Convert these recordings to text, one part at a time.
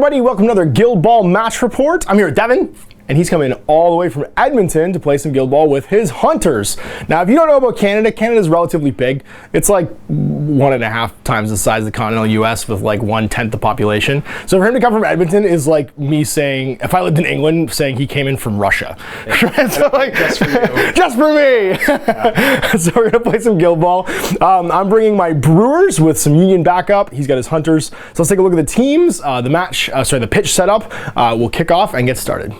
everybody, welcome to another Guild Ball match report. I'm here with Devin, and he's coming all the way from Edmonton to play some Guild Ball with his Hunters. Now, if you don't know about Canada, Canada's relatively big. It's like 1.5 times the size of the continental US with like 1/10 the population. So for him to come from Edmonton is like me saying, if I lived in England, saying he came in from Russia. Yeah. So like, just for you. Just for me. Yeah. So we're gonna play some Guild Ball. I'm bringing my Brewers with some Union backup. He's got his Hunters. So let's take a look at the teams, the pitch setup. We'll kick off and get started.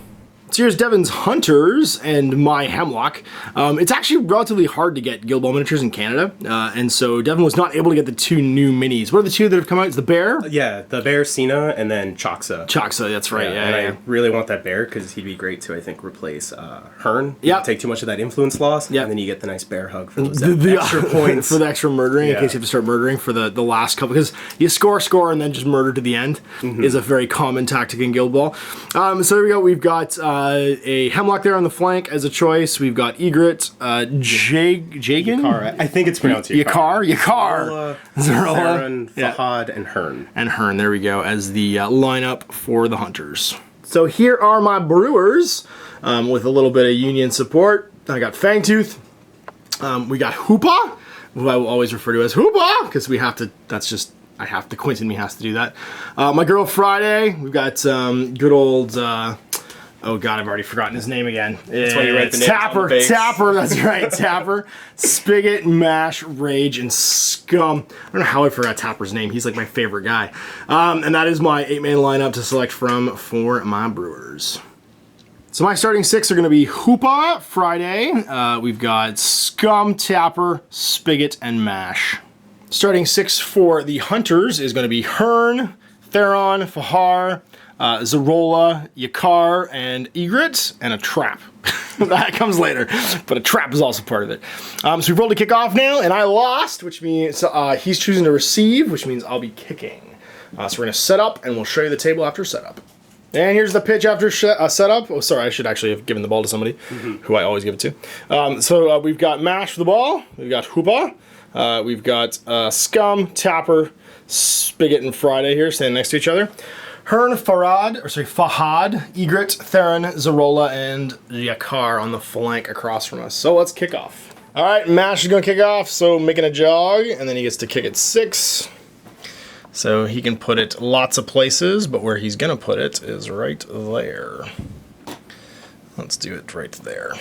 So here's Devin's Hunters and my Hemlock. It's actually relatively hard to get Guild Ball miniatures in Canada, and so Devin was not able to get the two new minis. What are the two that have come out? It's the Bear? Yeah, the Bear Cena and then Choxa. Choxa, that's right. I really want that Bear because he'd be great to, I think, replace Hearn. Yeah. Take too much of that influence loss, yep. and then you get the nice Bear hug for those extra points. For the extra murdering, in case you have to start murdering for the last couple, because you score, and then just murder to the end is a very common tactic in Guild Ball. So here we go. We've got a Hemlock there on the flank as a choice. We've got Egret, Jagan? Yakar. I think it's pronounced Yakar. Yakar. Theron, Fahad, and Hearn. And Hearn, there we go, as the lineup for the Hunters. So here are my Brewers, with a little bit of Union support. I got Fangtooth. We got Hoopa, who I will always refer to as Hoopa, because we have to, Quentin me has to do that. My girl Friday, we've got good old, oh God, I've already forgotten his name again. That's why you write the name Tapper, Tapper, that's right, Tapper. Spigot, Mash, Rage, and Scum. I don't know how I forgot Tapper's name. He's like my favorite guy. And that is my 8-man lineup to select from for my Brewers. So my starting 6 are going to be Hoopa, Friday. We've got Scum, Tapper, Spigot, and Mash. Starting 6 for the Hunters is going to be Hearn, Theron, Fahar, Zerola, Yakar, and Egret, and a trap. That comes later, but a trap is also part of it. So we've rolled a kickoff now, and I lost, which means he's choosing to receive, which means I'll be kicking. So we're going to set up, and we'll show you the table after setup. And here's the pitch after setup. Oh, sorry, I should actually have given the ball to somebody who I always give it to. So we've got Mash for the ball. We've got Hoopa. We've got Scum, Tapper, Spigot, and Friday here standing next to each other. Hearn, Fahad, Egret, Theron, Zerola, and Yakar on the flank across from us. So let's kick off. All right, Mash is going to kick off, so making a jog, and then he gets to kick at 6. So he can put it lots of places, but where he's going to put it is right there. Let's do it right there.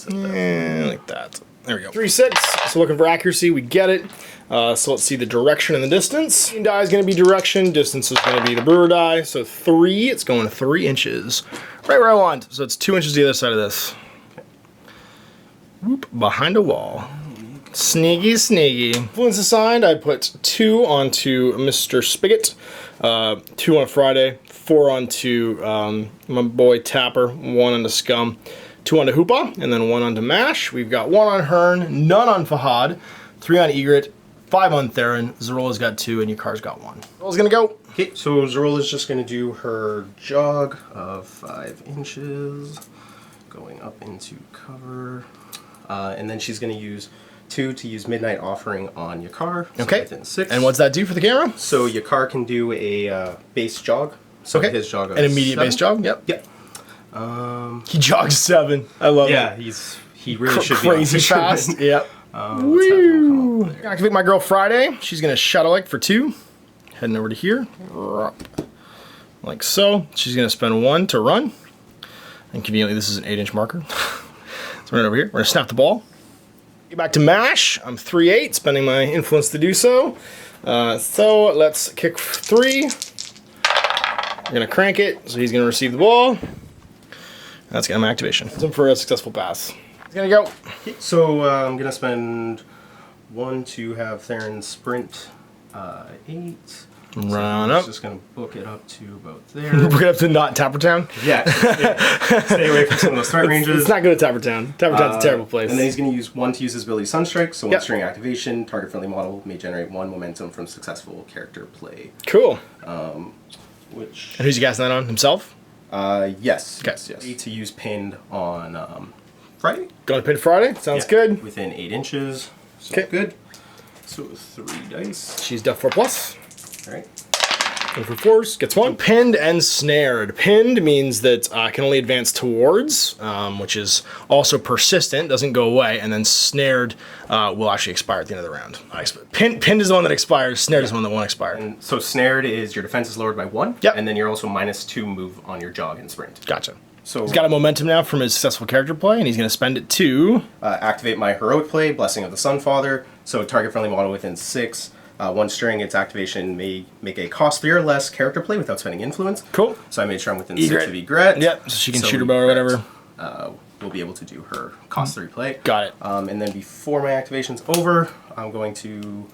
Yeah, like that. There we go. 3-6. So looking for accuracy, we get it. So let's see the direction and the distance. Die is going to be direction. Distance is going to be the Brewer die. So 3. It's going 3 inches. Right where I want. So it's 2 inches the other side of this. Whoop, behind a wall. Sneaky, sneaky. Influence assigned, I put 2 onto Mr. Spigot, 2 on Friday, 4 onto my boy Tapper, 1 onto Scum, 2 onto Hoopa, and then 1 onto Mash. We've got 1 on Hearn, none on Fahad, 3 on Egret, 5 on Theron, Zerola's got 2, and Yakar's got 1. Zerola's gonna go. Okay, so Zerola's just gonna do her jog of 5 inches, going up into cover, and then she's gonna use 2 to use Midnight Offering on Yakar. So okay. Within 6. And what's that do for the camera? So Yakar can do a base jog. So his jog of an immediate 7. base jog? Yep. Yep. He jogs 7. I love it. Yeah, he really should be crazy fast. Yep. Woo! Activate my girl Friday. She's gonna shuttle for 2. Heading over to here. Like so. She's gonna spend 1 to run. And conveniently, this is an 8-inch marker. So we're over here. We're gonna snap the ball. Get back to Mash. I'm 3-8, spending my influence to do so. So let's kick 3. We're gonna crank it, so he's gonna receive the ball. That's gonna have activation. Time for a successful pass. He's gonna go. So I'm gonna spend 1 to have Theron sprint 8. Run so up. Just gonna book it up to about there. Book it up to not Tapper Town. Yeah. Stay away from some of those start ranges. It's not good at Tapper Town. Tapper Town's a terrible place. And then he's gonna use 1 to use his ability Sunstrike. So 1 string activation. Target friendly model may generate 1 momentum from successful character play. Cool. And who's he casting that on? Himself? Yes. Okay. Yes. 8 to use pinned on Friday. Going to pin Friday. Sounds good. Within 8 inches. So okay. Good. So 3 dice. She's def 4+. All right. Go for force, gets one. Pinned and snared. Pinned means that I can only advance towards, which is also persistent, doesn't go away, and then snared will actually expire at the end of the round. Pinned is the one that expires, snared is the one that won't expire. And so snared is your defense is lowered by 1, Yep. and then you're also -2 move on your jog and sprint. Gotcha. So He's got a momentum now from his successful character play, and he's going to spend it to... activate my heroic play, Blessing of the Sunfather. So target friendly model within 6. Once during its activation may make a cost 3 or less character play without spending influence. Cool. So I made sure I'm within 6 of Egret. Yep, so she can shoot her bow or whatever. We'll be able to do her cost 3 play. Got it. And then before my activation's over, I'm going to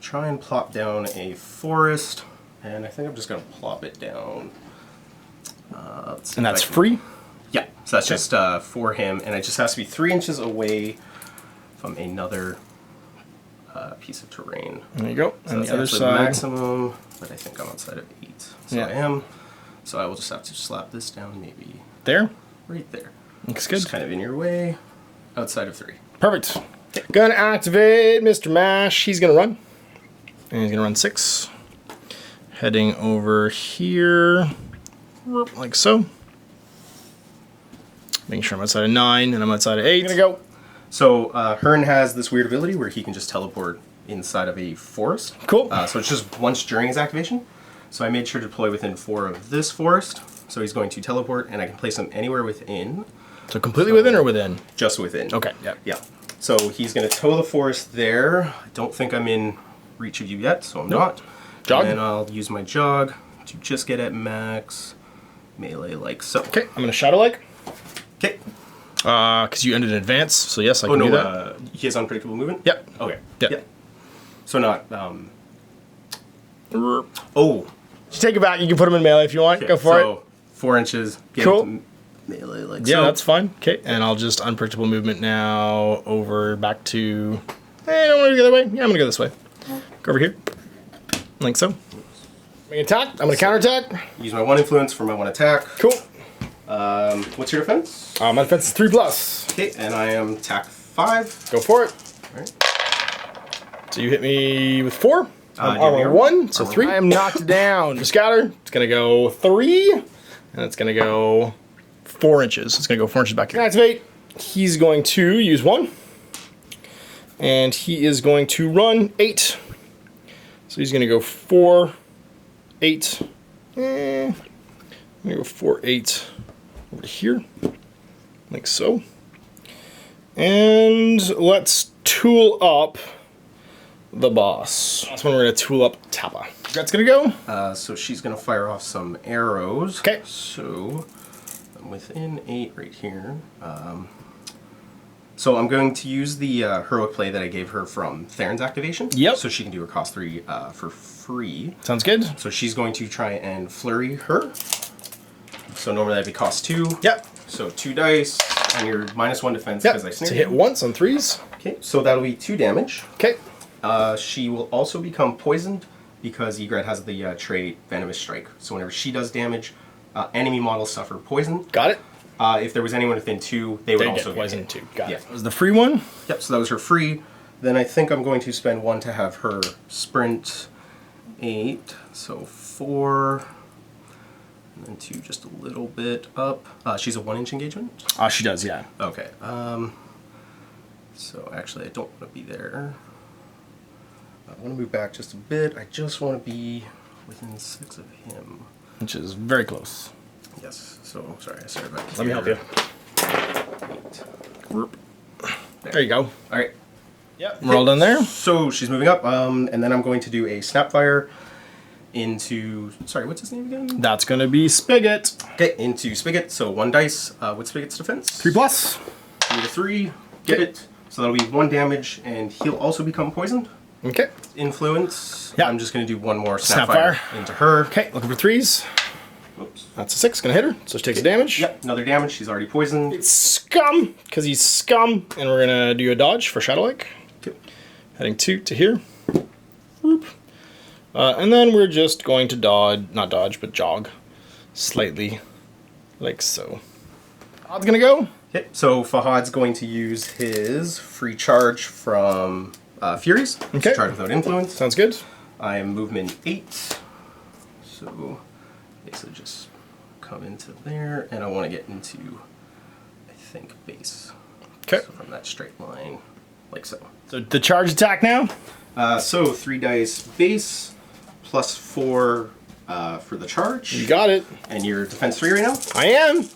try and plop down a forest. And I think I'm just going to plop it down. And that's free? Yeah, so that's just for him, and it just has to be 3 inches away from another piece of terrain. There you go. So and that's the other actually side. maximum, but I think I'm outside of 8. So Yeah. I am. So I will just have to slap this down maybe There? right there. Looks good. Just kind of in your way, outside of 3. Perfect. Gonna activate Mr. Mash. He's gonna run. And he's gonna run 6. Heading over here. Like so. Making sure I'm outside of 9 and I'm outside of 8. Gonna go. So Hearn has this weird ability where he can just teleport inside of a forest. Cool. So it's just once during his activation. So I made sure to deploy within 4 of this forest. So he's going to teleport, and I can place him anywhere within. So completely within or within? Just within. Okay, yeah. Yeah. So he's going to tow the forest there. I don't think I'm in reach of you yet, so I'm not. Jog. And then I'll use my jog to just get at max melee like so. Okay, I'm gonna Shadow Leg. Okay. Because you ended in advance, so yes, I can do that. He has unpredictable movement? Yep. Okay. Yep. So not, Oh. oh. Just take it back. You can put him in melee if you want. Okay, Go for so it. 4 inches. Get Cool. him to melee like Yeah, so. that's fine. Okay, and I'll just unpredictable movement now over back to... I don't want to go that way. Yeah, I'm going to go this way. Go over here. Like so. Make an attack. I'm going to counterattack. Use my 1 influence for my 1 attack. Cool. What's your defense? My defense is 3+. Okay, and I am attack 5. Go for it. Alright. So you hit me with 4. I'm armor armor. 1, so Armor 3. one. I am knocked down. Scatter. It's going to go 3. And it's going to go 4 inches. It's going to go 4 inches back here. Activate. He's going to use 1. And he is going to run 8. So he's going to go 4, 8. I'm going to go 4, 8 over to here. Like so. And let's tool up the boss. That's when we're going to tool up Tappa. That's going to go. So she's going to fire off some arrows. Okay. So I'm within 8 right here. So I'm going to use the heroic play that I gave her from Theron's activation. Yep. So she can do her cost 3 for free. Sounds good. So she's going to try and flurry her. So normally that'd be cost 2. Yep. So 2 dice on your -1 defense Yep. because I snared To hit you. once on 3s. Okay, so that'll be 2 damage. Okay. She will also become poisoned because Egret has the trait Venomous Strike. So whenever she does damage, enemy models suffer poison. Got it. If there was anyone within 2, they would They also get poisoned too. Got Yeah. it. That was the free one. Yep, so that was her free. Then I think I'm going to spend 1 to have her sprint 8. So 4. And then 2 just a little bit up. She's a 1-inch engagement? She does, yeah. Okay. So actually I don't want to be there. I want to move back just a bit. I just want to be within 6 of him. Which is very close. Yes. So sorry, I started back. Let me help you. 8. There you go. All right. Yep. We're all done there. So she's moving up, and then I'm going to do a Snapfire into. Sorry, what's his name again? That's going to be Spigot. Okay, into Spigot. So 1 dice. What's Spigot's defense? 3+. 3 to 3. Get it. So that'll be 1 damage, and he'll also become poisoned. Okay. Influence. Yeah. I'm just going to do 1 more Snapfire. Snapfire into her. Okay, looking for 3s. Oops. That's a 6. Gonna hit her. So she takes the damage. Yep, another damage. She's already poisoned. It's scum, because he's scum. And we're gonna do a dodge for Shadow Lake. Okay. Heading 2 to here. Whoop. And then we're just going to dodge, not dodge, but jog slightly, like so. Todd's gonna go. Okay, so Fahad's going to use his free charge from Furies. Okay. Charge without influence. Sounds good. I am movement 8. So basically just come into there, and I want to get into, I think, base. Okay. So from that straight line, like so. So the charge attack now? So 3 dice base, plus 4 for the charge. You got it. And you're defense 3 right now? I am.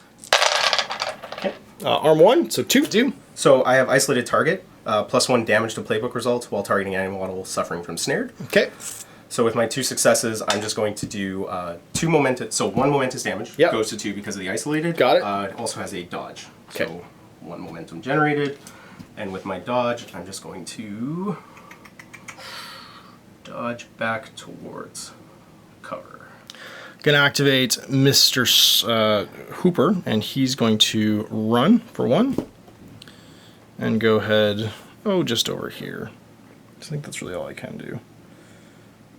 Okay. Arm 1, so 2. So I have isolated target, plus 1 damage to playbook results while targeting any model suffering from snared. Okay. So with my 2 successes, I'm just going to do 2 momentous, so 1 momentous damage goes to 2 because of the isolated. Got it. It also has a dodge. Okay. So 1 momentum generated. And with my dodge, I'm just going to dodge back towards cover. Gonna activate Mr. Hooper, and he's going to run for 1. And go ahead, just over here. I think that's really all I can do.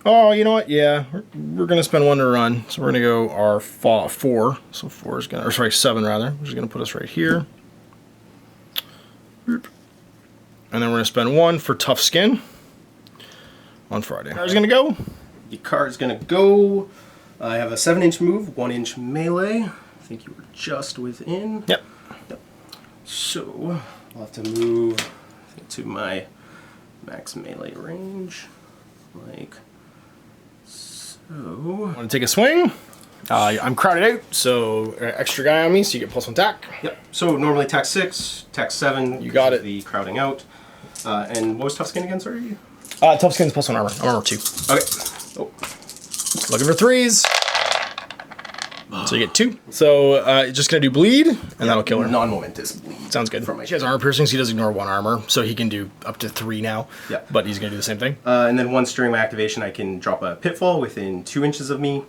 Oh, you know what? Yeah, we're gonna spend 1 to run. So we're gonna go our 4. So 4 is gonna, or sorry, 7 rather, which is gonna put us right here. And then we're gonna spend 1 for Tough Skin on Friday. How's gonna go? The card's gonna go. I have a 7-inch move, 1-inch melee. I think you were just within. Yep. So I'll have to move to my max melee range, like so. Want to take a swing? I'm crowded out, so extra guy on me, so you get +1 attack. Yep. So normally attack 6, attack 7. You got it. The crowding out. And what was Tough Skin again? Sorry. Tough Skin's +1 armor. I'm armor 2. Okay. Oh. Looking for 3s. So you get 2. So just gonna do bleed, and that'll kill her. Non-momentous bleed. Sounds good. From my She has armor piercings. He does ignore 1 armor, so he can do up to 3 now. Yeah. But he's gonna do the same thing. And then once during my activation, I can drop a pitfall within 2 inches of me.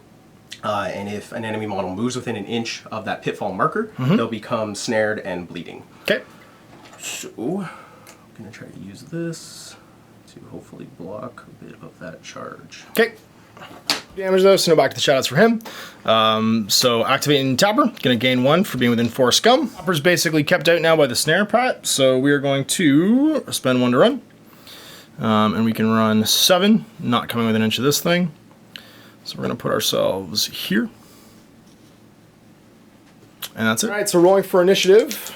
And if an enemy model moves within 1 inch of that pitfall marker, they'll become snared and bleeding. Okay. So I'm gonna try to use this to hopefully block a bit of that charge. Okay. Damage though, so no back to the shoutouts for him. So activating Tapper, gonna gain 1 for being within 4 scum. Tapper's basically kept out now by the snare pat, so we are going to spend 1 to run. And we can run 7, not coming within 1 inch of this thing. So we're gonna put ourselves here. And that's it. Alright, so rolling for initiative.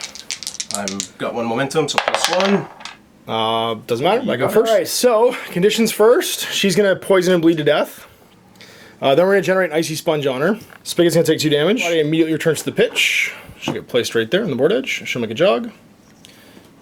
I've got 1 momentum, so +1. Doesn't matter, I go first. Alright, so conditions first. She's gonna poison and bleed to death. Then we're gonna generate an icy sponge on her. Spigot's gonna take 2 damage. Body immediately returns to the pitch. She'll get placed right there on the board edge. She'll make a jog.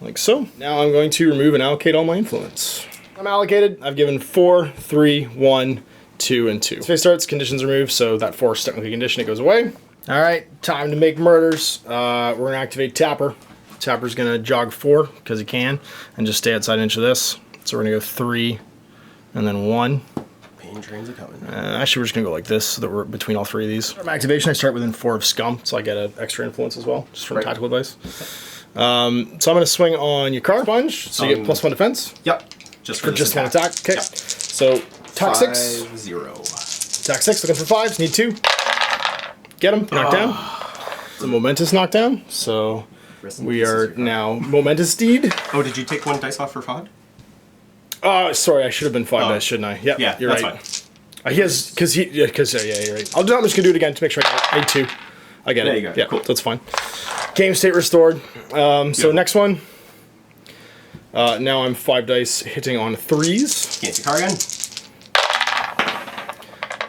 Like so. Now I'm going to remove and allocate all my influence. I'm allocated. I've given 4, 3, 1, 2, and 2. Phase starts, conditions removed, so that 4 is technically conditioned, it goes away. Alright, time to make murders. We're gonna activate Tapper. Tapper's gonna jog 4, because he can, and just stay outside 1 inch of this. So we're gonna go 3, and then 1. Pain trains are coming. Actually, we're just gonna go like this, so that we're between all 3 of these. From activation, I start within 4 of scum, so I get an extra influence as well, just from tactical advice. So I'm gonna swing on your car sponge, so you get +1 defense. Yep. Just for just 1 attack. Okay. Yep. So attack 6. 5-0. Attack 6. Looking for 5s. Need 2. Get him. Knock down. It's a momentous knockdown. So we are now momentous steed. Oh, did you take 1 dice off for FOD? Oh, sorry. I should have been 5 dice, shouldn't I? Yep, Yeah, you're that's right. fine. He has yeah, you're right. I'm just gonna do it again to make sure I need 2. I get it. There you go. Yeah, Cool. that's fine. Game state restored. So next one. Now I'm 5 dice hitting on 3s. Can't see car again.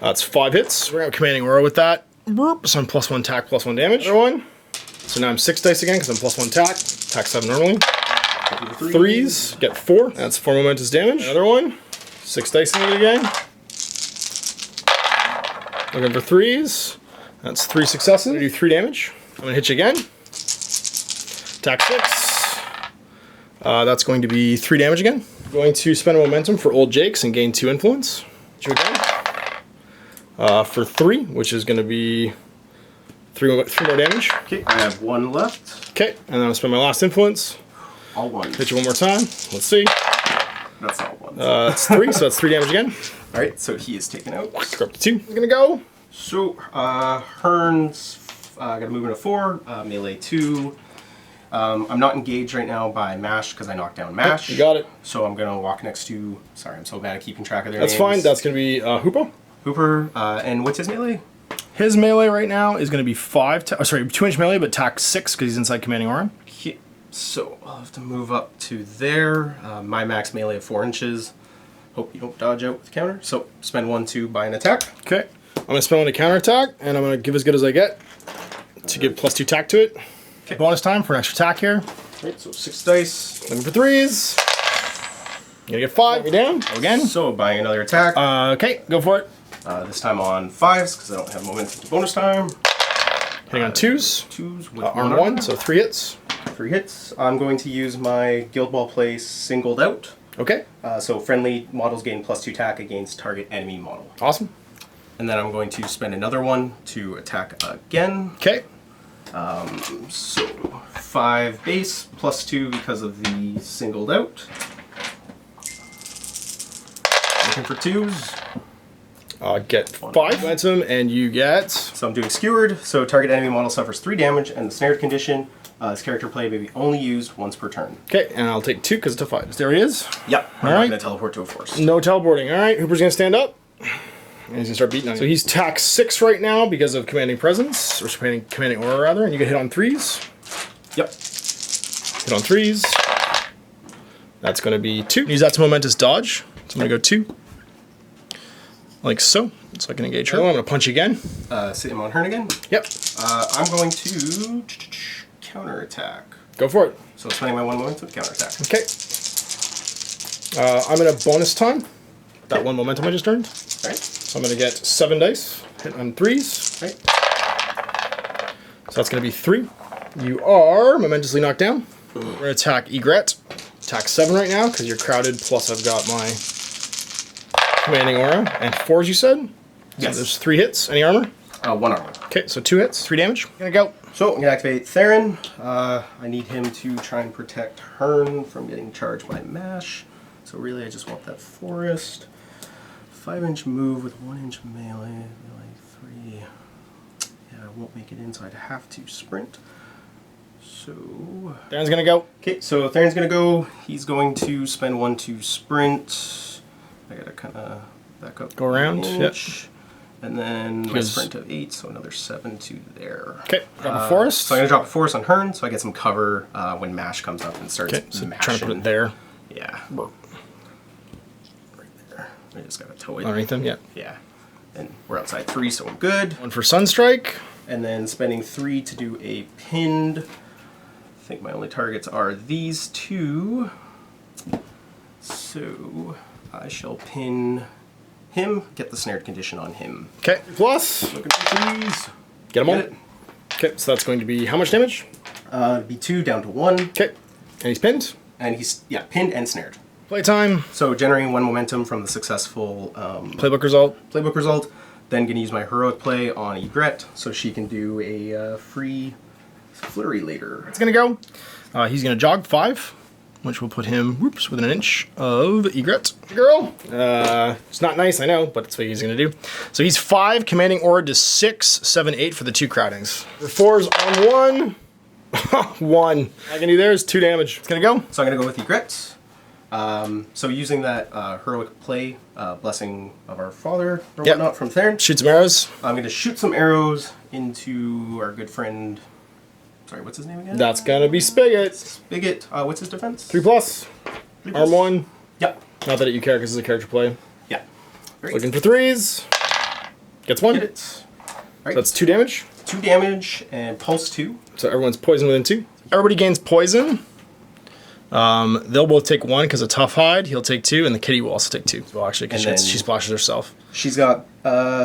That's 5 hits. We're gonna have commanding aura with that. So I'm +1 attack, +1 damage. Another one. So now I'm 6 dice again because I'm +1 attack. Attack 7 normally. 3s, get 4. That's 4 momentous damage. Another one. 6 dice in it again. Looking for 3s. That's 3 successes. I'm gonna do 3 damage. I'm gonna hit you again. Attack 6. That's going to be 3 damage again. Going to spend a momentum for Old Jakes and gain 2 influence. Hit you again. For 3, which is going to be 3 more damage. Okay, I have 1 left. Okay, and then I'll spend my last influence. All 1. Hit you 1 more time. Let's see. That's all 1. That's 3, so that's 3 damage again. Alright, so he is taken out. Go up to 2. We're going to go. So, Hearn's got a movement of 4, melee 2. I'm not engaged right now by Mash because I knocked down Mash. You got it. So I'm going to walk next to... Sorry, I'm so bad at keeping track of their That's names. fine. That's going to be Hoopo. Hooper, and what's his melee? His melee right now is going to be 2-inch melee, but attack 6 because he's inside commanding aura. Okay, so I'll have to move up to there. My max melee of 4 inches. Hope you don't dodge out with counter. So spend 1 to buy an attack. Okay, I'm going to spend 1 to counterattack, and I'm going to give as good as I get to give +2 attack to it. Okay. Bonus time for an extra attack here. Right, so 6 dice. Looking for 3s. You're going to get 5. You're down. Go again. So buying another attack. Okay, go for it. This time on 5s because I don't have momentum to bonus time. Hitting on 2s. 2s with Arm 1, so 3 hits. 3 hits. I'm going to use my Guild Ball play singled out. Okay. So friendly models gain +2 attack against target enemy model. Awesome. And then I'm going to spend another 1 to attack again. Okay. So 5 base +2 because of the singled out. Looking for 2s. Get 5 momentum, and you get... So I'm doing skewered, so target enemy model suffers 3 damage, and the snared condition, this character play may be only used once per turn. Okay, and I'll take 2 because it's a 5. There he is. Yep, I'm All not right. going to teleport to a forest. No teleporting. All right, Hooper's going to stand up. And he's going to start beating on you. So he's tack 6 right now because of commanding presence, or commanding aura rather, and you get hit on 3s. Yep. Hit on 3s. That's going to be 2. Use that to momentous dodge. So I'm going to go 2. Like so. So I can engage her. I'm going to punch again. Sit him on Hearn again. Yep. I'm going to counterattack. Go for it. So spending my 1 momentum to counterattack. Okay. I'm in a bonus time. That 1 momentum I just earned. Alright. So I'm going to get 7 dice. Hit on 3s. Right. So that's going to be 3. You are momentously knocked down. We're going to attack Egret. Attack 7 right now because you're crowded, plus I've got my commanding aura. And 4s you said? Yes. So there's 3 hits. Any armor? 1 armor. Okay, so 2 hits, 3 damage. Gonna go. So I'm going to activate Theron. I need him to try and protect Hearn from getting charged by MASH. So really I just want that forest. 5-inch move with 1-inch melee. Melee 3. Yeah, I won't make it in, so I'd have to sprint. So... Theron's gonna go. Okay, so Theron's going to go. He's going to spend 1 to sprint. I got to kind of back up. Go around, yep. And then my Because- sprint of 8, so another 7 to there. Okay, drop a forest. So I'm going to drop a forest on Hearn, so I get some cover when MASH comes up and starts Okay, so mashing. trying to put it there. Yeah. Right there. I just got to tow it. Underneath them, yeah. Yeah. And we're outside 3, so I'm good. 1 for Sunstrike. And then spending 3 to do a pinned. I think my only targets are these 2. So I shall pin him, get the snared condition on him. Okay, plus. Looking for 3s. Get them all. Get it. Okay, so that's going to be how much damage? Be 2 down to 1. Okay, and he's pinned. And he's, yeah, pinned and snared. Playtime. So generating 1 momentum from the successful Playbook result. playbook result. Then going to use my heroic play on Egret so she can do a free flurry later. It's gonna go. He's gonna jog 5, which will put him, whoops, within an inch of Egret. Girl. It's not nice, I know, but it's what he's gonna do. So he's 5, commanding aura to 6, 7, 8 for the 2 crowdings. The 4's on 1. 1. All I can do there is 2 damage. It's gonna go. So I'm going to go with Egret. So using that heroic play, blessing of our father or Yep. whatnot from Theron, Shoot some arrows. I'm going to shoot some arrows into our good friend. Sorry, what's his name again? That's gonna be Spigot. Spigot. What's his defense? 3 plus. 3 Arm 1. Yep. Not that you care because it's a character play. Yeah. Great. Looking for 3s. Gets 1. Get it. Right. So that's 2 damage. 2 damage and pulse 2. So everyone's poisoned within 2. Everybody gains poison. They'll both take 1 because of tough hide. He'll take 2, and the kitty will also take 2. Well, actually, because And then- she splashes herself. She's got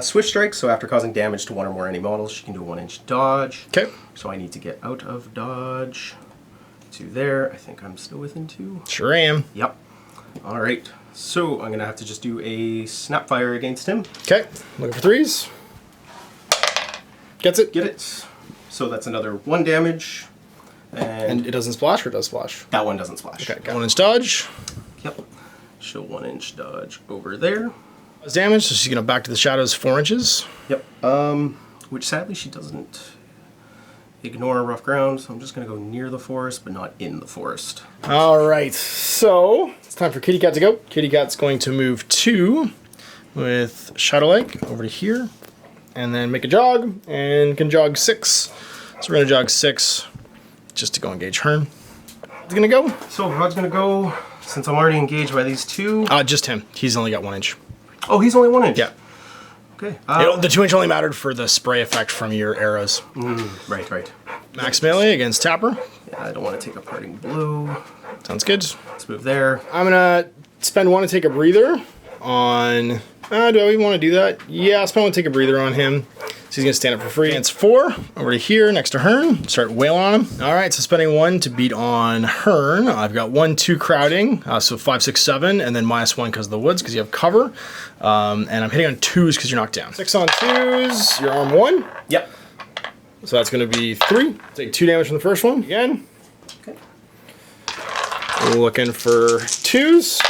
Switch Strike, so after causing damage to 1 or more enemy models, she can do a 1-inch dodge. Okay. So I need to get out of dodge to there. I think I'm still within 2. Sure am. Yep. All right. So I'm going to have to just do a Snapfire against him. Okay. Looking for 3s. Gets it. Get it. So that's another 1 damage. And it doesn't splash, or it does splash? That one doesn't splash. Okay. Got 1-inch dodge. Yep. She'll 1-inch dodge over there. Does damage, so she's going to back to the shadows 4 inches. Yep. Which sadly she doesn't ignore rough ground, so I'm just going to go near the forest, but not in the forest. All right. So it's time for Kitty Cat to go. Kitty Cat's going to move to with Shadow Lake over to here, and then make a jog, and can jog 6. So we're gonna jog 6 just to go engage Hearn. It's gonna go. So Rod's gonna go, since I'm already engaged by these two. Just him. He's only got 1 inch. Oh, he's only 1 inch? Yeah. Okay. The 2 inch only mattered for the spray effect from your arrows. Right. Max melee against Tapper. Yeah, I don't want to take a parting blow. Sounds good. Let's move there. I'm gonna spend 1 to take a breather on... do I even want to do that? Yeah, I'll spend 1 to take a breather on him. So he's gonna stand up for free. It's 4 over to here next to Hearn. Start wailing on him. All right, so spending 1 to beat on Hearn. I've got 1, 2 crowding, so 5, 6, 7, and then -1 because of the woods because you have cover. And I'm hitting on 2s because you're knocked down. 6 on 2s. Your arm 1. Yep. So that's gonna be 3. Take 2 damage from the first one again. Okay. Looking for 2s.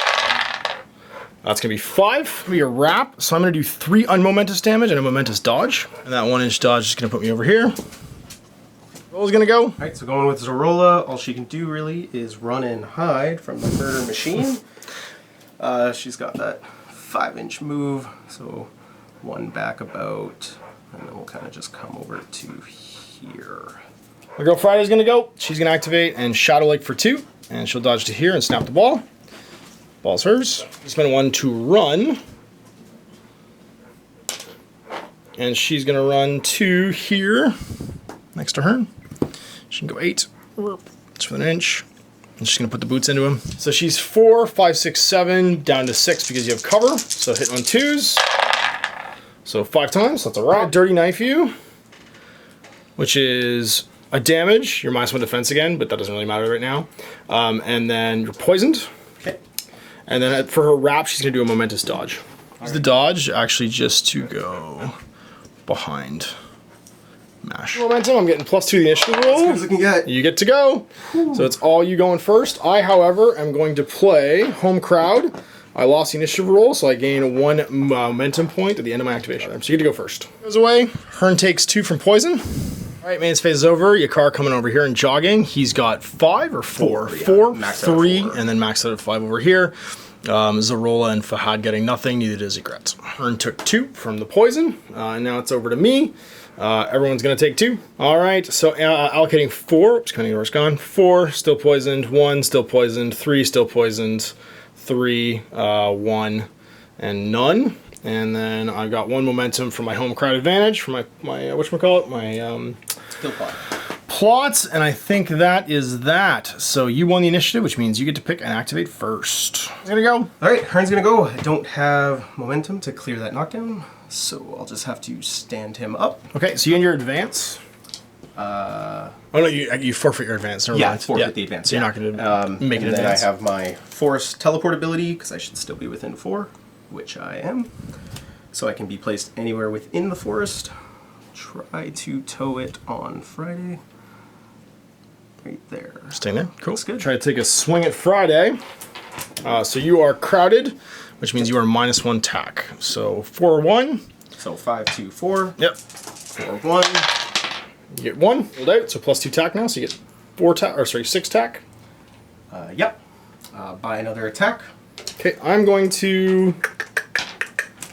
That's gonna be 5. Gonna be a wrap, so I'm gonna do 3 unmomentous damage and a momentous dodge. And that 1 inch dodge is gonna put me over here. Roll's gonna go. Alright, so going with Guerrilla, all she can do really is run and hide from the murder machine. She's got that 5-inch move, so 1 back about, and then we'll kind of just come over to here. My girl Friday's gonna go. She's gonna activate and Shadow Lake for 2, and she'll dodge to here and snap the ball. Ball's hers. Spend 1 to run. And she's gonna run to here, next to her. She can go 8. It's with 1 inch. And she's gonna put the boots into him. So she's 4, 5, 6, 7, down to 6 because you have cover. So hit on 2s. So 5 times, that's a rock. Dirty Knife you, which is a damage. You're -1 defense again, but that doesn't really matter right now. And then you're poisoned. Okay. And then for her wrap, she's gonna do a momentous dodge. Use the dodge actually just to go behind Mash. Momentum, I'm getting +2 to the initiative roll. As good as I can get. You get to go. So it's all you going first. I, however, am going to play Home Crowd. I lost the initiative roll, so I gain 1 momentum point at the end of my activation. So you get to go first. Goes away. Hearn takes 2 from poison. All right, main phase is over. Yakar coming over here and jogging. He's got 5 or 4? 4, yeah. 3, 4. and then maxed out at 5 over here. Zarola and Fahad getting nothing, neither does Egret. Hearn took 2 from the poison, and now it's over to me. Everyone's gonna take 2. All right, so allocating 4, oops, depending on where it's gone. 4, still poisoned, 1, still poisoned, 3, still poisoned, 3, 1, and none. And then I've got 1 momentum for my home crowd advantage, for my whatchamacallit, my Skill plot. plots, and I think that is that. So you won the initiative, which means you get to pick and activate first. Who's gonna go? Alright, Hearn's gonna go. I don't have momentum to clear that knockdown, so I'll just have to stand him up. Okay, so you and your advance. Oh no, you forfeit your advance. Never mind. Forfeit the advance. So you're not going to make an and then advance. I have my force teleport ability, because I should still be within 4, which I am. So I can be placed anywhere within the forest. Try to tow it on Friday. Right there. Staying there. Cool. Looks good. Try to take a swing at Friday. So you are crowded, which means you are -1 tack. So 4, 1. So 5, 2, 4. Yep. 4, 1. You get 1 rolled out, so +2 tack now. So you get 4 tack, or sorry, 6 tack. Yep. Buy another attack. Okay, I'm going to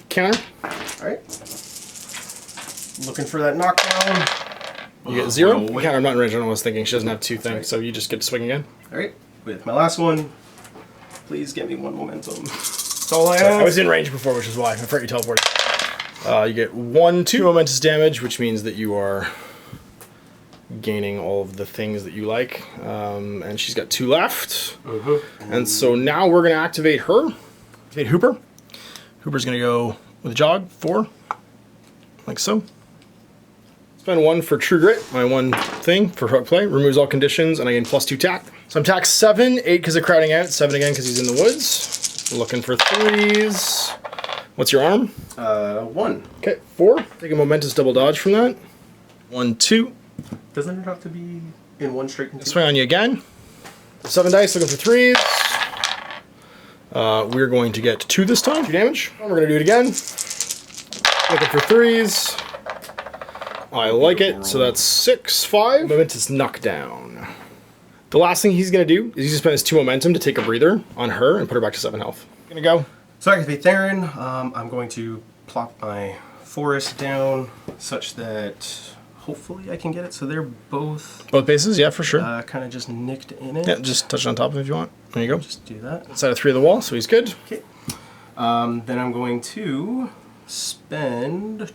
counter. Alright. Looking for that knockdown. You get 0. no way. Counter, I'm not in range. I don't know what I was thinking. She doesn't have 2 things, so you just get to swing again. Alright. With my last one, please get me 1 momentum. That's all I have. I was in range before, which is why. I forgot you teleported. You get 1, 2 momentous damage, which means that you are gaining all of the things that you like. And she's got 2 left. And so now we're going to activate her. Activate Hooper. Hooper's going to go with a jog, 4. Like so. Spend 1 for True Grit, my 1 thing for hook play. Removes all conditions, and I gain +2 tack. So I'm tack 7, 8 because of crowding out, 7 again because he's in the woods. Looking for 3s. What's your arm? 1. Okay, 4. Take a momentous double dodge from that. 1, 2. Doesn't it have to be in 1 straight and 2? Swing on you again. 7 dice, looking for 3s. We're going to get 2 this time, 2 damage. We're going to do it again. Looking for 3s. I like it, so that's 6, 5. Momentous knockdown. The last thing he's going to do is he's going to spend his 2 momentum to take a breather on her and put her back to 7 health. Gonna go. So activate Theron. I'm going to plop my forest down such that hopefully I can get it. So they're both bases, yeah, for sure. kind of just nicked in it. Yeah, just touch it on top of it if you want. There you go. Just do that. Inside of 3 of the wall, so he's good. Okay. Then I'm going to spend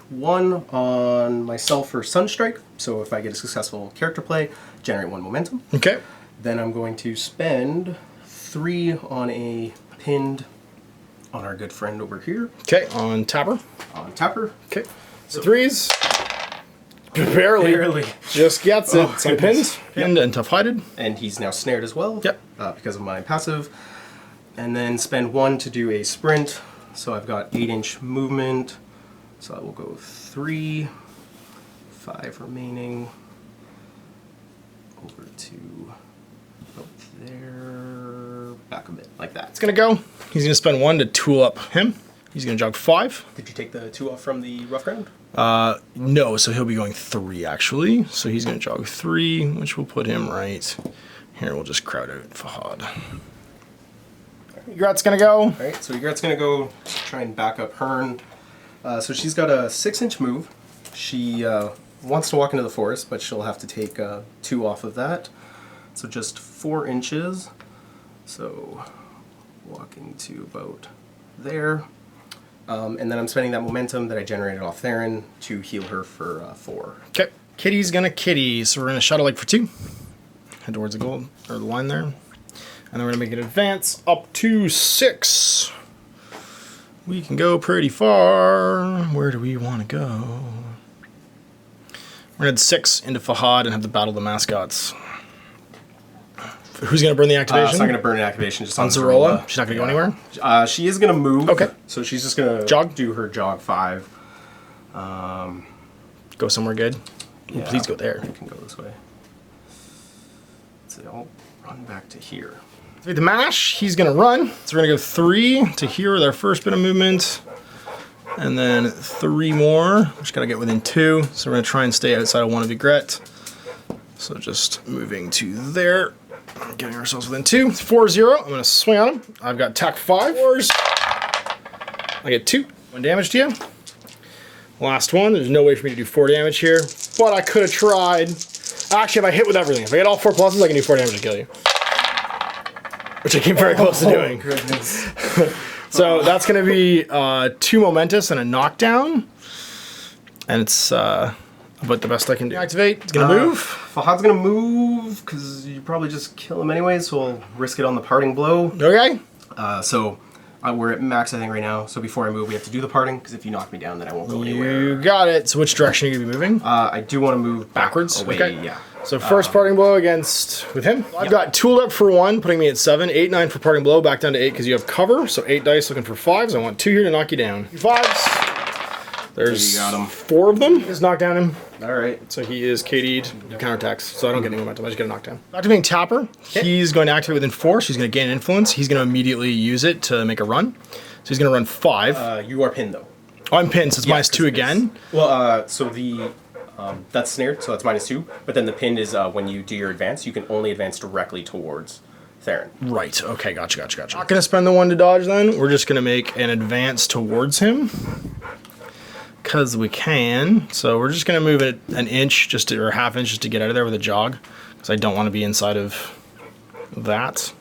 1 on myself for Sunstrike. So if I get a successful character play, generate 1 momentum. Okay. Then I'm going to spend 3 on a pinned on our good friend over here. Okay, on Tapper. On Tapper. Okay. So 3s. Barely. Just gets it. Some pins. Pinned and tough-hided. And he's now snared as well. Yep. Because of my passive. And then spend 1 to do a sprint. So I've got 8-inch movement. So I will go 3, 5 remaining. Over to about there. Back a bit, like that. It's gonna go. He's gonna spend 1 to tool up him. He's gonna jog 5. Did you take the 2 off from the rough ground? No, so he'll be going 3 actually. So he's gonna jog 3, which will put him right here. We'll just crowd out Fahad. Egret's gonna go. All right, so Egret's gonna go try and back up Hearn. So she's got a 6-inch move. She wants to walk into the forest, but she'll have to take 2 off of that. So just 4 inches. So walking to about there. And then I'm spending that momentum that I generated off Theron to heal her for 4. Okay. Kitty's gonna kitty, so we're gonna Shadow Lake for 2. Head towards the goal, or the line there. And then we're gonna make an advance up to 6. We can go pretty far. Where do we wanna go? We're gonna head 6 into Fahad and have the Battle of the Mascots. Who's gonna burn the activation? So I'm gonna burn an activation just on Guerrilla. She's not gonna go anywhere? She is gonna move. Okay. So she's just gonna Jog? do her jog 5. Go somewhere good. Ooh, please go there. I can go this way. So I'll run back to here. With the mash, he's gonna run. So we're gonna go 3 to here with our first bit of movement. And then 3 more. Just gotta get within 2. So we're gonna try and stay outside of 1 of Egret. So just moving to there. Getting ourselves within 2. 4-0. I'm gonna swing on him. I've got attack 5. I get 2. 1 damage to you. Last one. There's no way for me to do 4 damage here, but I could have tried. Actually, if I hit with everything, if I get all 4 pluses, I can do 4 damage to kill you. Which I came very close to doing. Goodness. So that's going to be 2 momentous and a knockdown. And it's about the best I can do. Activate. It's going to move. Fahad's going to move because you probably just kill him anyway, so we'll risk it on the parting blow. Okay. We're at max, I think, right now. So before I move, we have to do the parting, because if you knock me down, then I won't go anywhere. You got it. So which direction are you going to be moving? I do want to move backwards. Away, okay. Yeah. So first parting blow against with him. I've got tooled up for 1, putting me at 7. 8, 9 for parting blow, back down to 8 because you have cover. So 8 dice looking for 5s. I want 2 here to knock you down. 5s. There's you got him. 4 of them. Just knock down him. All right. So he is KD'd, counterattacks, so I don't get any momentum, I just get a knockdown. Activating Tapper, he's going to activate within 4, so he's going to gain influence. He's going to immediately use it to make a run. So he's going to run 5. You are pinned, though. Oh, I'm pinned, so it's -2 again. Well, so the that's snared, so that's -2. But then the pinned is when you do your advance, you can only advance directly towards Theron. Right, okay, gotcha. Not going to spend the 1 to dodge then. We're just going to make an advance towards him. Because we can. So we're just going to move it an inch, or half inch, just to get out of there with a jog. Because I don't want to be inside of that.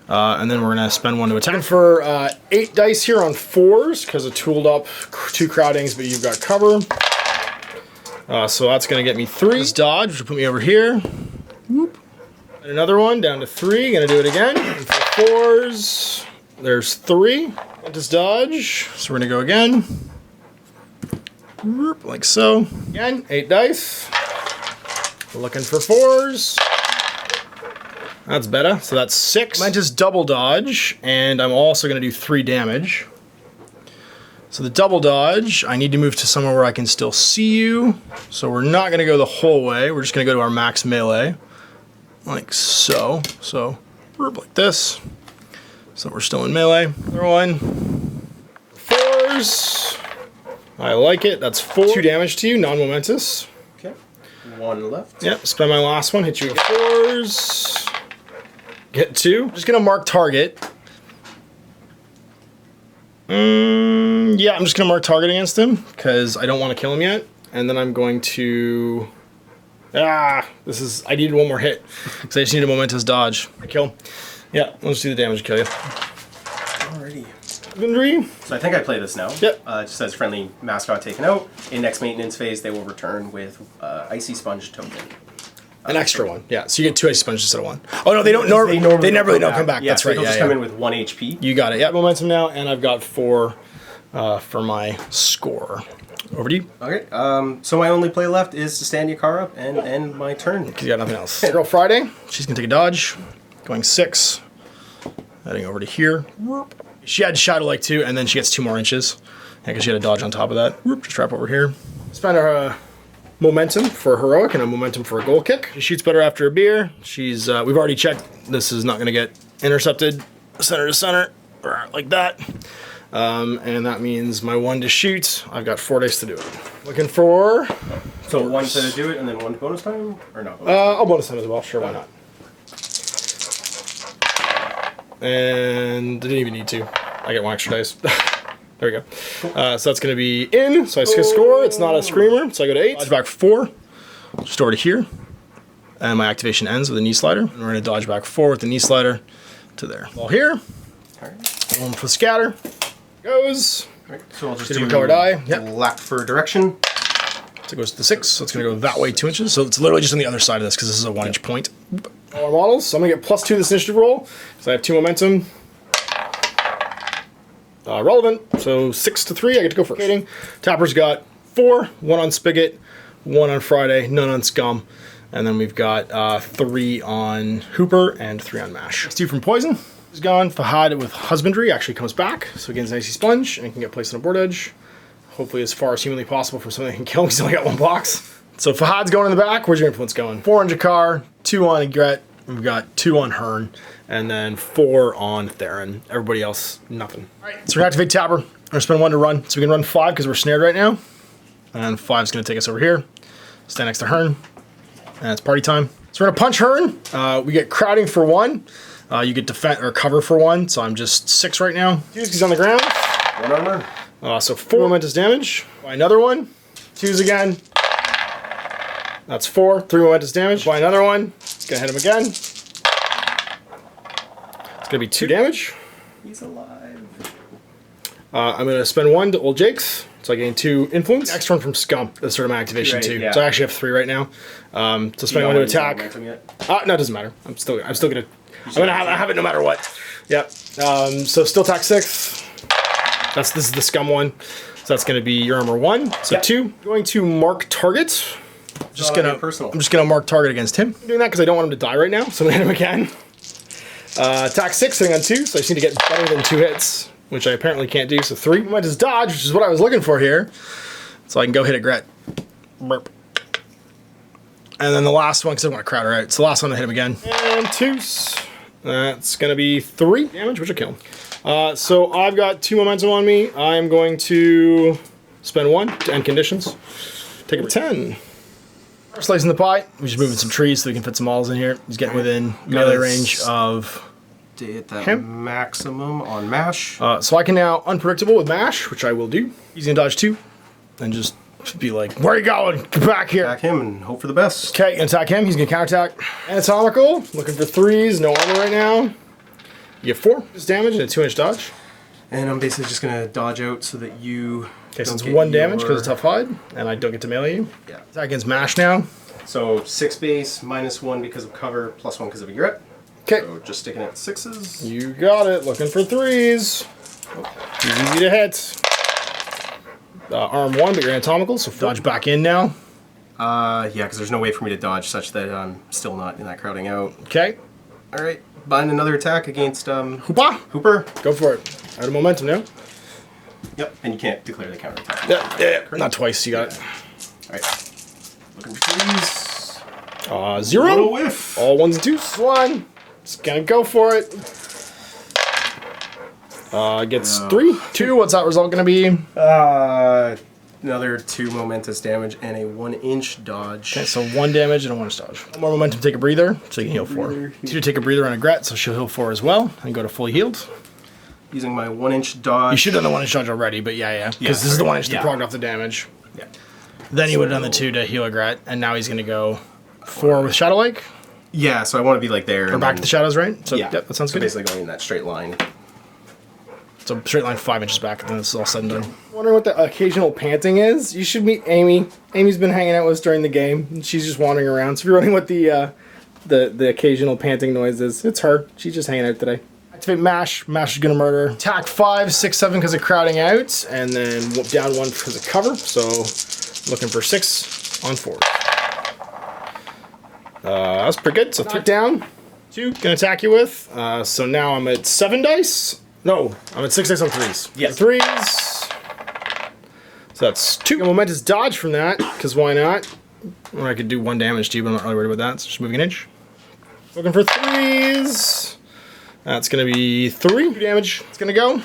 And then we're going to spend 1 to attack. For 8 dice here on 4s, because I tooled up 2 crowdings, but you've got cover. So that's going to get me 3. This dodge, which will put me over here. Whoop. And another one, down to 3. Going to do it again. And for 4s, there's 3. This dodge. So we're going to go again. Like so. Again, 8 dice. Looking for 4s. That's better. So that's 6. I just double dodge, and I'm also going to do 3 damage. So the double dodge, I need to move to somewhere where I can still see you. So we're not going to go the whole way. We're just going to go to our max melee. Like so. So, like this. So we're still in melee. Another one. 4s. I like it. That's 4. 2 damage to you, non-momentous. Okay. 1 left. Yep, spend my last one, hit you with 4s. Get 2. Just gonna mark target. Yeah, I'm just going to mark target against him because I don't want to kill him yet. And then I'm going to... I needed one more hit because I just need a momentous dodge. I kill. Yeah, let's do the damage to kill you. Alrighty. Inventory. So I think I play this now. Yep. It just says friendly mascot taken out. In next maintenance phase, they will return with Icy Sponge token. An extra one. Yeah, so you get 2 ice sponges instead of 1. Oh, no, they don't. They never really don't come back. Yeah, That's so right. they'll Yeah, just yeah. come in with 1 HP. You got it. Yeah, momentum now, and I've got 4 for my score. Over to you. Okay. So my only play left is to stand your car up and end my turn. Because you got nothing else. Girl Friday. She's going to take a dodge. Going 6. Heading over to here. She had Shadow like 2, and then she gets 2 more inches. Yeah, because she had a dodge on top of that. Just wrap over here. Spend her momentum for heroic and a momentum for a goal kick. She shoots better after a beer. She's we've already checked. This is not going to get intercepted center to center like that. And that means my 1 to shoot. I've got 4 days to do it. Looking for... So 1 to do it and then 1 bonus time? Or no? I'll bonus time as well. Sure, why not? And I didn't even need to. I get 1 extra dice. There we go. So that's going to be in. So I score. It's not a screamer. So I go to 8. Dodge back 4. Just over to here. And my activation ends with a knee slider. And we're going to dodge back 4 with the knee slider to there. All here. One for scatter. Goes. Right, so I'll just do do color die. Yep. left for direction. So it goes to the 6. So it's going to go that way 2 inches. So it's literally just on the other side of this because this is a 1 inch point. All our models. So I'm going to get +2 this initiative roll because I have 2 momentum. Relevant. So 6 to 3. I get to go first. Tapper's got 4. 1 on Spigot. 1 on Friday. None on Scum. And then we've got 3 on Hooper and 3 on Mash. 2 from Poison. He's gone. Fahad with Husbandry actually comes back. So he gains an Icy Sponge and can get placed on a board edge. Hopefully as far as humanly possible for something that can kill him. He's only got 1 box. So Fahad's going in the back. Where's your influence going? 4 on Jakar, 2 on Egret. We've got 2 on Hearn, and then 4 on Theron. Everybody else, nothing. All right, so we're gonna activate Tapper. We're gonna spend 1 to run. So we can run 5 because we're snared right now. And 5's gonna take us over here. Stand next to Hearn. And it's party time. So we're gonna punch Hearn. We get crowding for 1. You get defend or cover for 1. So I'm just 6 right now. He's on the ground. 1 armor. So 4 momentous damage. Buy another 1. 2s again. That's 4. 3 momentous damage. Buy another 1. It's gonna hit him again. It's gonna be 2 damage. He's alive. I'm gonna spend 1 to Old Jake's. So I gain 2 influence. Next one from Scum. That's sort of my activation Right, too. yeah. So I actually have 3 right now. So spend 1 to attack. No, it doesn't matter. I'm still gonna have it no matter what. Yep. So still attack 6. This is the Scum one. So that's gonna be your armor 1. So yep. 2. Going to mark target. I'm just gonna mark target against him. I'm doing that because I don't want him to die right now. So I'm gonna hit him again. Attack 6, hitting on 2. So I just need to get better than 2 hits, which I apparently can't do. So 3. I might just dodge, which is what I was looking for here. So I can go hit a Gret. Burp. And then the last one, because I want to crowd her out. So the last one, I hit him again. And 2s. That's gonna be 3 damage, which will kill him. So I've got 2 momentum on me. I'm going to spend 1 to end conditions. Take a 10. Slicing the pie. We're just moving some trees so we can fit some models in here. He's getting within melee range of hit that maximum on Mash. So I can now unpredictable with Mash, which I will do. He's gonna dodge 2 and just be like, where are you going? Get back here. Attack him and hope for the best. Okay, attack him. He's gonna counterattack. Anatomical. Looking for 3s. No armor right now. You get 4 damage and a 2-inch dodge. And I'm basically just gonna dodge out so that you. Okay, so it's 1 damage because it's tough hide, and I don't get to melee you. Yeah. Attack against Mash now. So 6 base, -1 because of cover, +1 because of a Egret. Okay. So just sticking at 6s. You got it. Looking for 3s. He's easy to hit. Arm 1, but you're anatomical, so dodge back in now. Yeah, because there's no way for me to dodge such that I'm still not in that crowding out. Okay. All right. Bind another attack against Hooper. Go for it. Out of momentum now. Yep, and you can't declare the counterattack. Yeah. Not twice. You got it. All right. Looking for 3s. 0. Little whiff. All 1s and 2s. 1. Just gonna go for it. Gets 3. 2. What's that result gonna be? Another 2 momentous damage and a 1-inch dodge. Okay, so 1 damage and a 1-inch dodge. 1 more momentum, take a breather, so you can heal 4. 2 to take a breather on a Gret, so she'll heal 4 as well, and go to fully healed. using my 1-inch dodge. You should have done the 1-inch dodge already, but yeah. Because this is the 1-inch that progged off the damage. Yeah. Then he would have done the 2 to heal a Gret, and now he's going to go 4 with Shadow Lake. Yeah, so I want to be like there. Or back to the shadows, right? So, yeah, that sounds so good. Basically going in that straight line. So straight line 5 inches back, and then this is all said and done. Wondering what the occasional panting is? You should meet Amy. Amy's been hanging out with us during the game, and she's just wandering around. So if you're wondering what the occasional panting noise is, it's her. She's just hanging out today. Activate Mash. Mash is going to murder. Attack 5, 6, 7 because of crowding out, and then down 1 because of cover. So looking for 6 on 4. That's pretty good. So 3 down. 2 can attack you with. So now I'm at 7 dice. No, I'm at 6 dice on 3s. Yes. 3s. So that's 2. Momentous dodge from that, because why not? Or I could do 1 damage to you, but I'm not really worried about that. So just moving an inch. Looking for 3s. That's going to be 3 damage. It's going to go.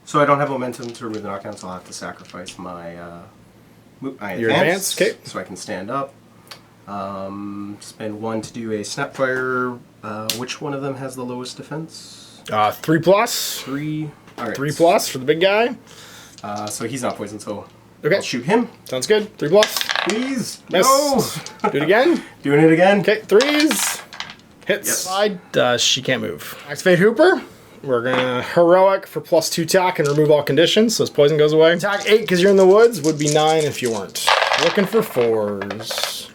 So I don't have momentum to remove the knockdown, so I'll have to sacrifice my Your advance, okay. So I can stand up. Spend 1 to do a snapfire. Which one of them has the lowest defense? 3 plus. 3. All right. 3 plus for the big guy. So he's not poisoned, so okay. I'll shoot him. Sounds good. 3 plus. Please. Miss. No. Do it again. Doing it again. Okay, 3s. Hits. Yes. Slide. She can't move. Activate Hooper. We're gonna heroic for +2 attack and remove all conditions, so his poison goes away. Attack 8 because you're in the woods would be 9 if you weren't. Looking for 4s.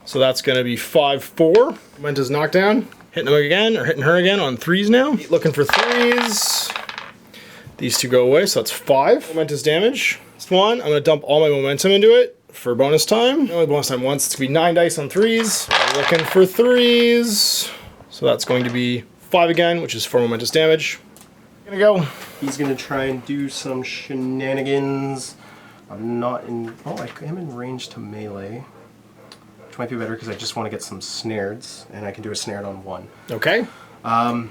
So that's gonna be 5-4. Momenta's knockdown. Hitting him again or hitting her again on 3s now. Looking for 3s. These 2 go away, so that's 5. Momentous damage. That's 1. I'm gonna dump all my momentum into it for bonus time. Only bonus time once. It's gonna be 9 dice on 3s. Looking for 3s. So that's going to be 5 again, which is 4 momentous damage. Gonna go. He's gonna try and do some shenanigans. I'm not in. Oh, I am in range to melee. Which might be better because I just want to get some snares, and I can do a snare on 1. Okay.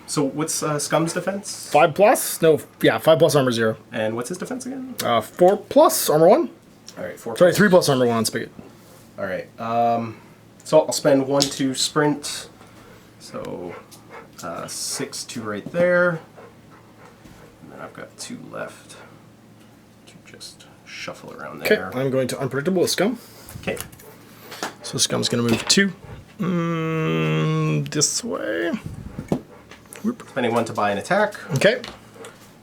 So what's Scum's defense? 5 plus? No, yeah, 5 plus armor 0. And what's his defense again? 4 plus armor 1. All right, 4. Sorry, 3 plus armor 1 on Spigot. All right. So I'll spend 1 to sprint. So 6 to right there. And then I've got 2 left to just shuffle around there. Okay, I'm going to Unpredictable with Scum. Okay. So Scum's going to move 2. This way. Whoop. Spending 1 to buy an attack. Okay.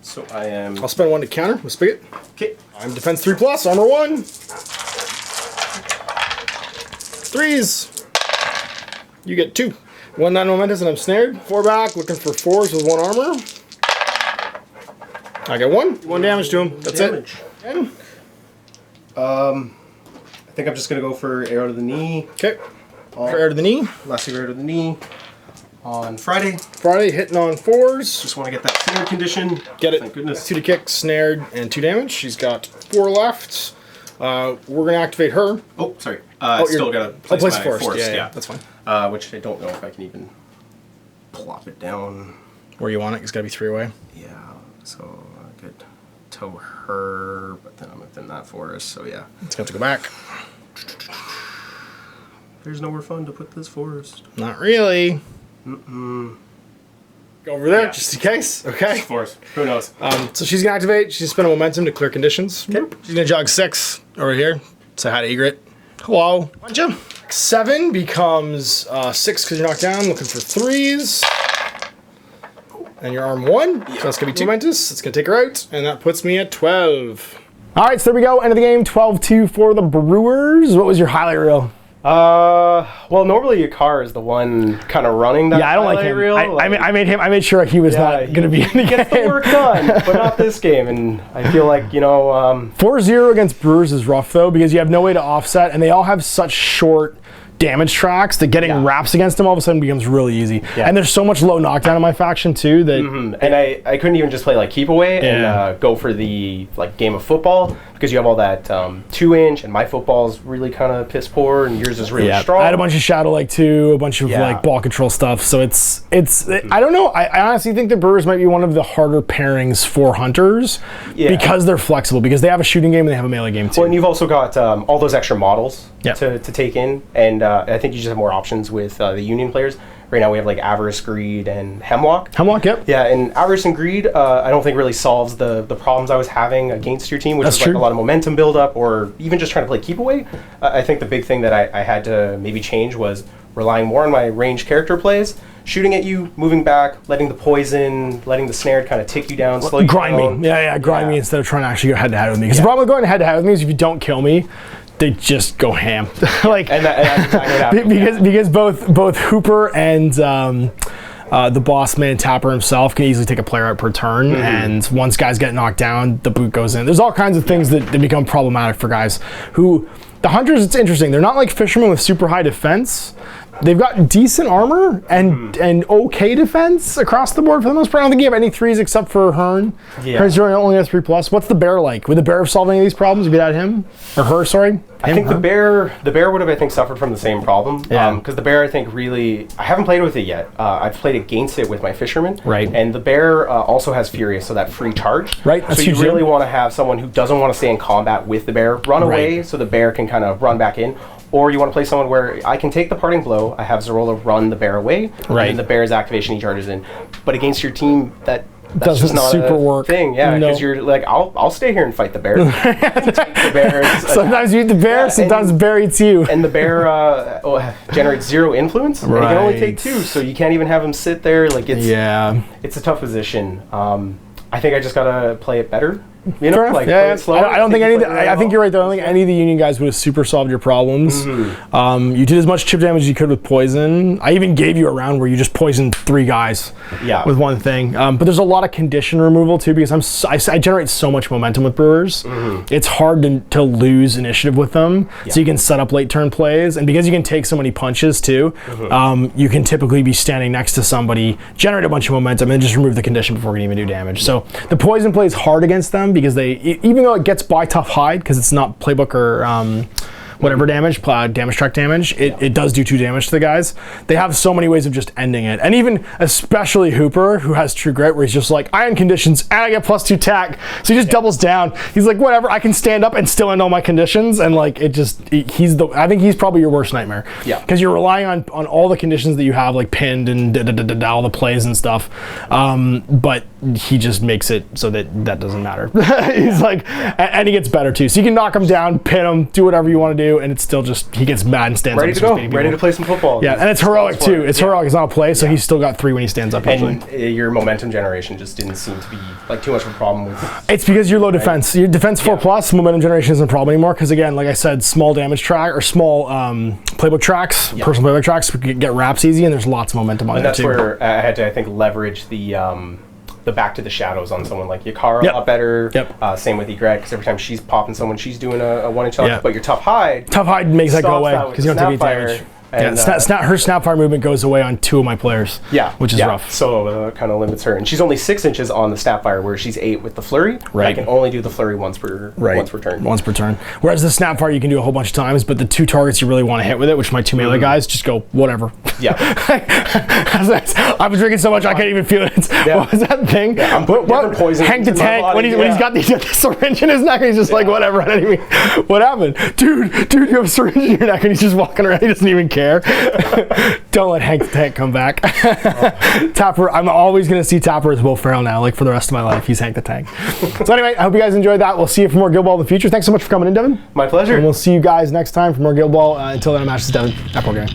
So I am. I'll spend 1 to counter with Spigot. Okay. I'm defense 3 plus, armor 1. 3s. You get 2. 1 non-momentous and I'm snared. 4 back, looking for 4s with 1 armor. I get 1. 1 damage to him. That's damage. It. Again. I think I'm just gonna go for arrow to the knee. Okay. Arrow to the knee. Last arrow to the knee. On Friday. Friday, hitting on 4s. Just want to get that snare condition. Get it. Thank goodness. 2 to kick, snared, and 2 damage. She's got 4 left. We're going to activate her. Oh, sorry. Still got to place my forest. Yeah, that's fine. Which I don't know if I can even plop it down. Where you want it, it's got to be 3 away. Yeah, so I could tow her, but then I'm within that forest, so yeah. It's got to go back. There's nowhere fun to put this forest. Not really. Mm-mm. Go over there, Yeah. just in case. Okay. Forest. Who knows? So she's going to activate. She's spending momentum to clear conditions. Okay. She's going to jog 6 over here. Say hi to Egret. Hello. Punch him. 7 becomes 6 because you're knocked down. Looking for 3s. And your arm 1. So that's going to be 2 momentous. It's going to take her out. And that puts me at 12. All right, so there we go. End of the game. 12-2 for the Brewers. What was your highlight reel? Well, normally Yakar is the one kind of running that. Yeah, I don't like him. reel. I made sure he was not going to be in the game. He gets the work done, but not this game. And I feel like, 4-0 against Brewers is rough, though, because you have no way to offset, and they all have such short damage tracks that getting wraps against them all of a sudden becomes really easy. Yeah. And there's so much low knockdown in my faction, too. That And I couldn't even just play like keep away and go for the game of football because you have all that 2-inch, and my football's really kind of piss poor, and yours is really strong. I had a bunch of Shadow Lake too, a bunch of like ball control stuff. So it's I don't know. I honestly think the Brewers might be one of the harder pairings for hunters because they're flexible, because they have a shooting game and they have a melee game too. Well, and you've also got all those extra models to take in, and I think you just have more options with the Union players. right now we have like Avarice, Greed, and Hemlock. Hemlock, yep. Yeah, and Avarice and Greed, I don't think really solves the problems I was having against your team, which was like a lot of momentum buildup or even just trying to play keep away. I think the big thing that I had to maybe change was relying more on my ranged character plays, shooting at you, moving back, letting the poison, letting the snare kind of tick you down, slow you down. Me. Yeah, grind me instead of trying to actually go head-to-head with me. Because the problem with going head-to-head with me is if you don't kill me, they just go ham. Like, that's exactly what because both Hooper and the boss man Tapper himself can easily take a player out per turn, and once guys get knocked down, the boot goes in. There's all kinds of things that become problematic for guys who... The Hunters, it's interesting. They're not like Fishermen with super high defense. They've got decent armor and okay defense across the board for the most part. I don't think you have any 3s except for Hearn. Yeah. Hearn's only has 3+. What's the Bear like? Would the Bear solve any of these problems if you had him? Or her, sorry? I think the bear would have, I think, suffered from the same problem. Yeah. Because the Bear, I think, really... I haven't played with it yet. I've played against it with my Fisherman. Right. And the Bear also has Furious, so that free charge. Right. So you really want to have someone who doesn't want to stay in combat with the Bear run away so the Bear can kind of run back in. Or you want to play someone where I can take the Parting Blow, I have Zerola run the Bear away, and the Bear's activation he charges in. But against your team, that's doesn't just not super a work. Thing, yeah, because you're like, I'll stay here and fight the Bear. Take the Bear. Sometimes you eat the Bear, sometimes the Bear eats you. And the Bear generates 0 influence, and he can only take 2, so you can't even have him sit there. Like it's a tough position. I think I just gotta play it better. You know, like play it slower. I don't think any. I think you're right though. I don't think any of the Union guys would have super solved your problems. You did as much chip damage as you could with poison. I even gave you a round where you just poisoned 3 guys with one thing. But there's a lot of condition removal too because I generate so much momentum with Brewers. It's hard to lose initiative with them. So you can set up late turn plays, and because you can take so many punches too, you can typically be standing next to somebody, generate a bunch of momentum, and then just remove the condition before it can even do damage. So the poison play is hard against them because even though it gets by tough hide because it's not playbook or whatever damage, damage track damage, it does do 2 damage to the guys. They have so many ways of just ending it. And even, especially Hooper, who has True Grit, where he's just like, iron conditions, and I get +2 tack. So he just doubles down. He's like, whatever, I can stand up and still end all my conditions. And like, I think he's probably your worst nightmare. Yeah. Because you're relying on all the conditions that you have, like pinned and all the plays and stuff. But he just makes it so that doesn't matter. He's like, and he gets better too. So you can knock him down, pin him, do whatever you want to do, and it's still just, he gets mad and stands ready up. Ready to go, ready to play some football. Yeah, and it's heroic too. It's heroic, it's not a play, so he's still got 3 when he stands up usually. And your momentum generation just didn't seem to be like too much of a problem with... It's because you're low defense. Your defense 4+, momentum generation isn't a problem anymore, because again, like I said, small damage track, or small playbook tracks, personal playbook tracks, get wraps easy, and there's lots of momentum on there too. And that's where I had to, I think, leverage the Back to the Shadows on someone like Yakara a lot better. Same with Egret, because every time she's popping someone, she's doing a 1-inch up. But your Tough Hide makes that go away because you don't take any damage. And, her Snapfire movement goes away on 2 of my players. Which is rough. So it kind of limits her, and she's only 6 inches on the Snapfire, where she's 8 with the Flurry. I can only do the Flurry once per turn. Once per turn. Whereas the Snapfire you can do a whole bunch of times, but the 2 targets you really want to hit with it, which my 2 melee guys just go whatever. I was drinking so much I can't even feel it. What was that thing? Hank the Tank when he's got the syringe in his neck, and he's just like whatever. What happened, dude? You have a syringe in your neck, and he's just walking around. He doesn't even care. Don't let Hank the Tank come back. Tapper, I'm always going to see Tapper as Will Ferrell now, like for the rest of my life. He's Hank the Tank. So anyway, I hope you guys enjoyed that. We'll see you for more Guild Ball in the future. Thanks so much for coming in, Devin. My pleasure. And we'll see you guys next time for more Guild Ball. Until then, I'm Ashes Devin. Apple Game.